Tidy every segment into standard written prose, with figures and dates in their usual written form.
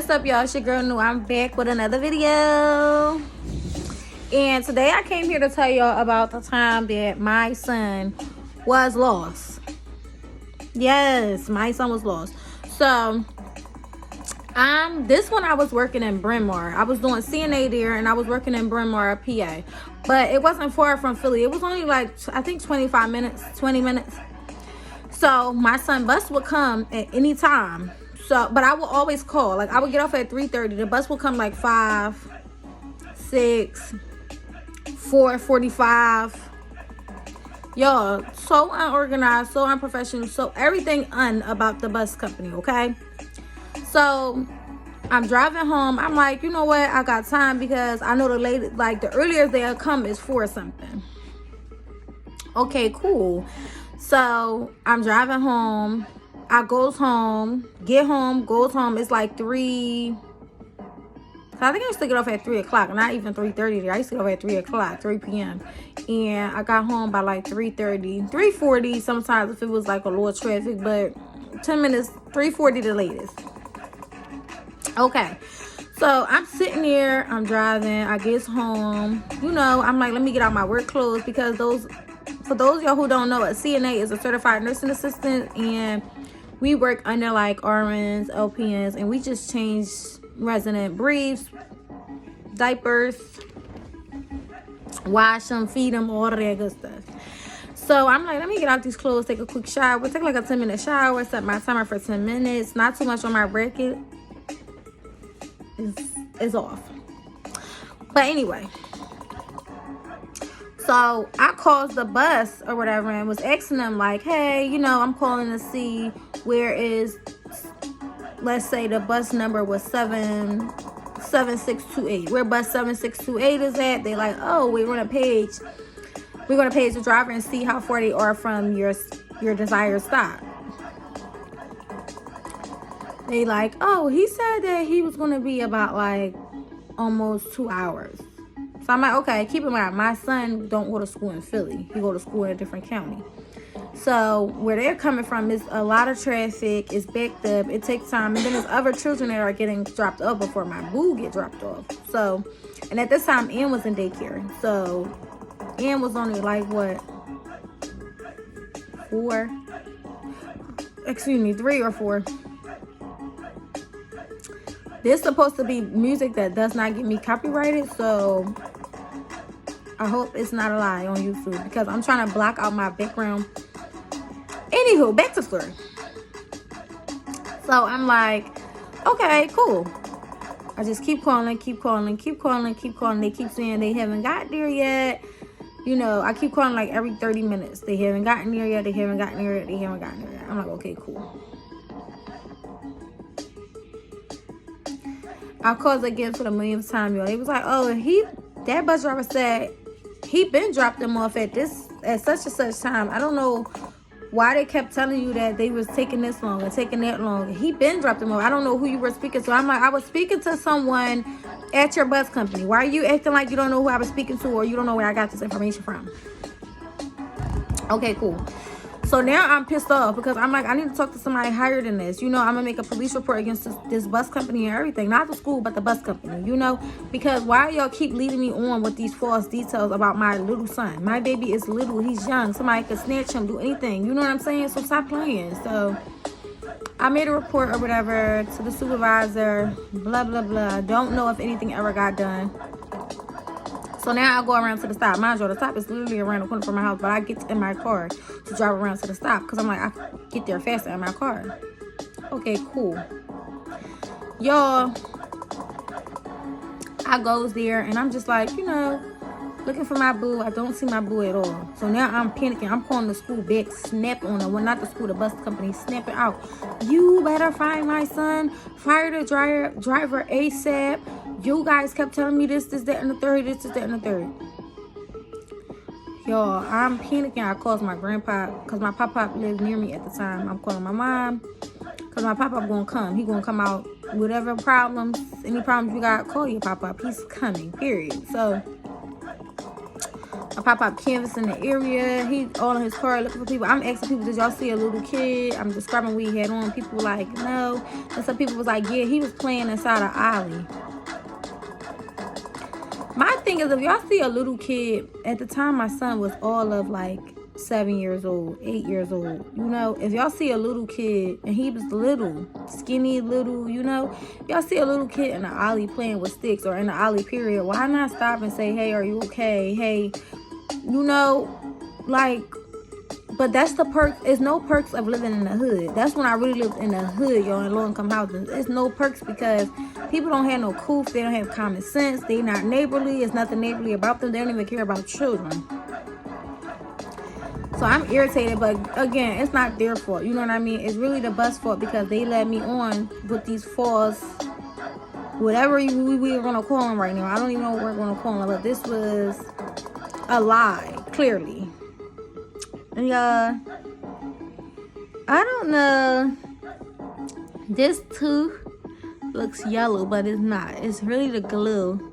What's up, y'all? It's your girl Nu. I'm back with another video. And today I came here to tell y'all about the time that my son was lost. Yes, my son was lost. So, this one I was working in Bryn Mawr. I was doing CNA there, and I was working in Bryn Mawr, PA. But it wasn't far from Philly. It was only like, I think 25 minutes, 20 minutes. So, my son bus would come at any time. So, but I would always call. Like, I would get off at 3:30. The bus would come like 5, 6, 4:45. Y'all, so unorganized, so unprofessional, so everything about the bus company, okay? So, I'm driving home. I'm like, you know what? I got time because I know the lady, like, the earliest they'll come is 4 something. Okay, cool. So, I'm driving home. I goes home, goes home. It's like 3. So I think I used to get off at 3 o'clock, not even 3:30. I used to get off at 3 o'clock, 3 p.m. And I got home by like 3:30, 3:40 sometimes if it was like a little traffic, but 10 minutes, 3:40 the latest. Okay, so I'm sitting there, I'm driving, I get home. You know, I'm like, let me get out my work clothes because for those of y'all who don't know, a CNA is a certified nursing assistant, and we work under like RNs, LPNs, and we just change resident briefs, diapers, wash them, feed them, all of that good stuff. So I'm like, let me get out these clothes, take a quick shower, take like a 10-minute shower, set my timer for 10 minutes, not too much on my bracket. It's off. But anyway, so I called the bus or whatever and was asking them like, hey, you know, I'm calling to see where is, let's say the bus number was 7628. Where bus 7628 is at? They like, oh, we're gonna page the driver and see how far they are from your desired stop. They like, oh, he said that he was gonna be about like almost 2 hours. So I'm like, okay, keep in mind, my son don't go to school in Philly. He go to school in a different county. So where they're coming from is a lot of traffic. It's backed up. It takes time. And then there's other children that are getting dropped off before my boo get dropped off. So, and at this time, Ann was in daycare. So Ann was only like, what, 3 or 4. This is supposed to be music that does not get me copyrighted, so I hope it's not a lie on YouTube because I'm trying to block out my background. Anywho, back to story. So I'm like, okay, cool. I just keep calling. They keep saying they haven't got there yet. You know, I keep calling like every 30 minutes. They haven't gotten there yet. I'm like, okay, cool. I called again for the millionth time, y'all. They was like, oh, that bus driver said he been dropped them off at such and such time. I don't know why they kept telling you that they was taking this long and taking that long. He been dropped them off. I don't know who you were speaking to. I'm like, I was speaking to someone at your bus company. Why are you acting like you don't know who I was speaking to or you don't know where I got this information from? Okay, cool. So now I'm pissed off because I'm like, I need to talk to somebody higher than this. You know, I'm going to make a police report against this bus company and everything. Not the school, but the bus company, you know. Because why y'all keep leading me on with these false details about my little son? My baby is little. He's young. Somebody could snatch him, do anything. You know what I'm saying? So stop playing. So I made a report or whatever to the supervisor. Blah, blah, blah. Don't know if anything ever got done. So now I go around to the stop. Mind you, the stop is literally around the corner from my house, but I get in my car to drive around to the stop because I'm like, I can get there faster in my car. Okay, cool. Y'all, I goes there and I'm just like, you know, looking for my boo. I don't see my boo at all. So now I'm panicking. I'm calling the school back, snap on them. Well, not the school, the bus company, snapping out. You better find my son. Fire the driver ASAP. You guys kept telling me this, that, and the third, Y'all, I'm panicking. I called my grandpa because my pop-pop lived near me at the time. I'm calling my mom because my pop-pop going to come. He going to come out. Whatever problems, any problems you got, call your pop-pop. He's coming, period. So my pop-up canvas in the area. He all in his car looking for people. I'm asking people, did y'all see a little kid? I'm describing what he had on. People were like, no. And some people was like, yeah, he was playing inside an alley. My thing is, if y'all see a little kid, at the time my son was all of like 7 years old, 8 years old, you know, if y'all see a little kid, and he was little, skinny little, you know, if y'all see a little kid in the alley playing with sticks, or in the alley period, why not stop and say, hey, are you okay? Hey, you know, like, but that's the perks. It's no perks of living in the hood. That's when I really lived in the hood, y'all, in low-income housing. It's no perks because people don't have no coof. They don't have common sense. They not neighborly. It's nothing neighborly about them. They don't even care about children. So I'm irritated, but again, it's not their fault. You know what I mean? It's really the bus fault because they let me on with these false, whatever we are going to call them right now. I don't even know what we're going to call them, but this was a lie, clearly. And I don't know. This tooth looks yellow, but it's not. It's really the glue.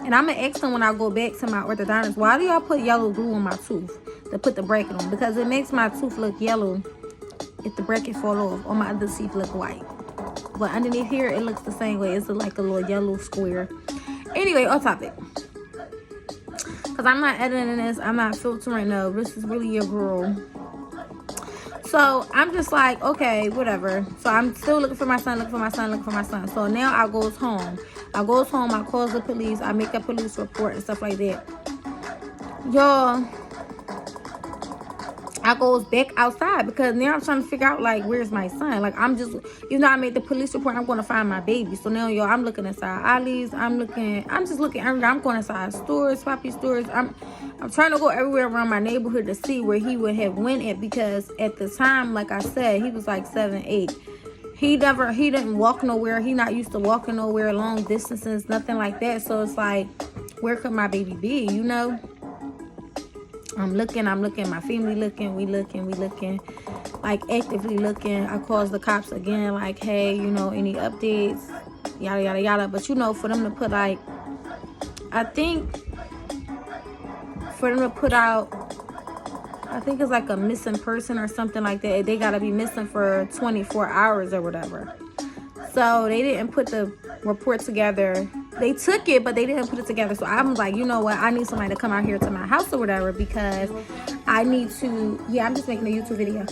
And I'm going to ask them when I go back to my orthodontist, why do y'all put yellow glue on my tooth to put the bracket on? Because it makes my tooth look yellow if the bracket fall off, or my other teeth look white. But underneath here, it looks the same way. It's like a little yellow square. Anyway, off topic. Because I'm not editing this. I'm not filtering. No, this is really your girl. So I'm just like, okay, whatever. So I'm still looking for my son, looking for my son, looking for my son. So now I goes home. I calls the police. I make a police report and stuff like that. Y'all, I goes back outside because now I'm trying to figure out, like, where's my son? Like, I'm just, you know, I made the police report. I'm going to find my baby. So now, y'all, I'm looking inside alleys. I'm just looking everywhere. I'm going inside stores, poppy stores. I'm trying to go everywhere around my neighborhood to see where he would have went at, because at the time, like I said, he was like 7, 8. He didn't walk nowhere. He not used to walking nowhere long distances, nothing like that. So it's like, where could my baby be, you know? I'm looking, my family looking, we looking, like actively looking. I calls the cops again, like, hey, you know, any updates, yada, yada, yada. But, you know, for them to put, like, I think it's like a missing person or something like that. They got to be missing for 24 hours or whatever. So they didn't put the report together. They took it, but they didn't put it together. So I'm like, you know what? I need somebody to come out here to my house or whatever, because I need to, yeah, I'm just making a YouTube video.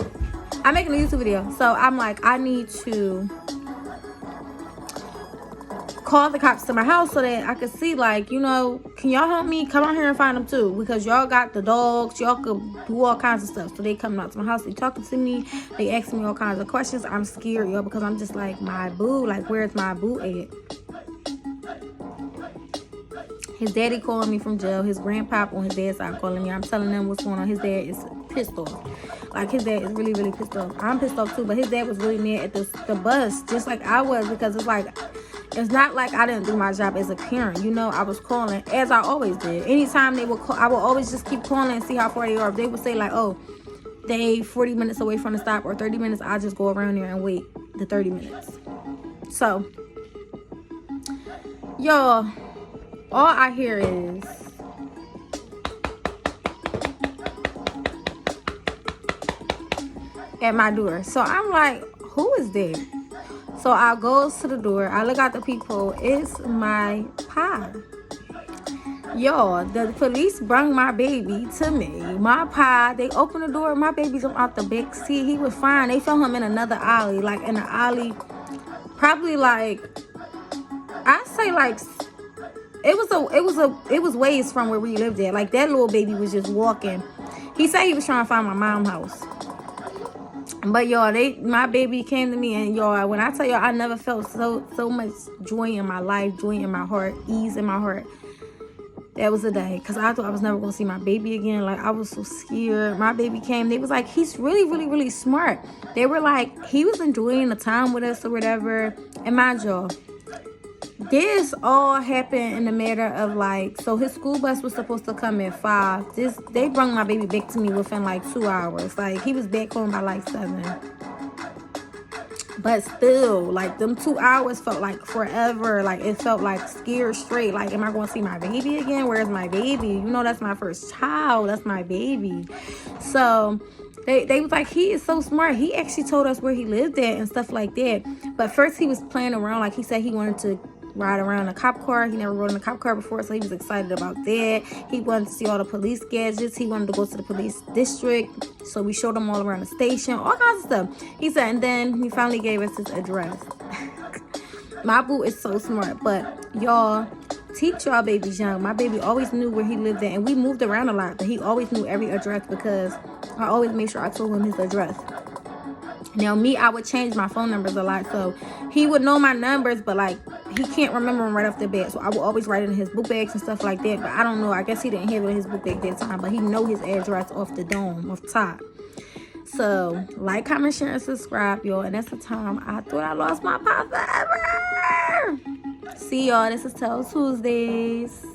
I'm making a YouTube video. So I'm like, I need to call the cops to my house so that I could see, like, you know, can y'all help me? Come out here and find them too, because y'all got the dogs. Y'all could do all kinds of stuff. So they coming out to my house. They talking to me. They asking me all kinds of questions. I'm scared, y'all, because I'm just like, my boo. Like, where's my boo at? His daddy calling me from jail. His grandpop on his dad's side calling me. I'm telling them what's going on. His dad is pissed off. Like, his dad is really, really pissed off. I'm pissed off too, but his dad was really mad at the bus, just like I was, because it's like, it's not like I didn't do my job as a parent. You know, I was calling, as I always did. Anytime they would call, I would always just keep calling and see how far they are. If they would say, like, oh, they 40 minutes away from the stop or 30 minutes, I just go around there and wait the 30 minutes. So, y'all, all I hear is at my door. So I'm like, who is there? So I goes to the door. I look out the peephole. It's my pa. Y'all, the police brought my baby to me. My pa, they opened the door. My baby jumped out the back seat. He was fine. They found him in another alley. Like, in the alley, probably like, I say like, it was ways from where we lived at. Like, that little baby was just walking. He said he was trying to find my mom's house. But y'all, my baby came to me, and y'all, when I tell y'all, I never felt so much joy in my life, joy in my heart, ease in my heart. That was the day, because I thought I was never going to see my baby again. Like, I was so scared. My baby came. They was like, he's really, really, really smart. They were like, he was enjoying the time with us or whatever. And mind y'all, this all happened in the matter of like, so his school bus was supposed to come at 5. They brought my baby back to me within like 2 hours. Like, he was back home by like 7. But still, like, them 2 hours felt like forever. Like, it felt like scared straight. Like, am I going to see my baby again? Where's my baby? You know, that's my first child. That's my baby. So they was like, he is so smart. He actually told us where he lived at and stuff like that. But first he was playing around. Like, he said he wanted to ride around in a cop car. He never rode in a cop car before, so he was excited about that. He wanted to see all the police gadgets. He wanted to go to the police district, so we showed him all around the station, all kinds of stuff. He said, and then he finally gave us his address. My boo is so smart. But y'all, teach y'all babies young. My baby always knew where he lived at, and we moved around a lot, but he always knew every address because I always made sure I told him his address. Now, me, I would change my phone numbers a lot, so he would know my numbers, but, like, he can't remember them right off the bat, so I would always write it in his book bags and stuff like that, but I don't know. I guess he didn't have it in his book bag that time, but he know his address off the dome, off top. So, like, comment, share, and subscribe, y'all, and that's the time I thought I lost my pop forever. See y'all. This is Tell Tuesdays.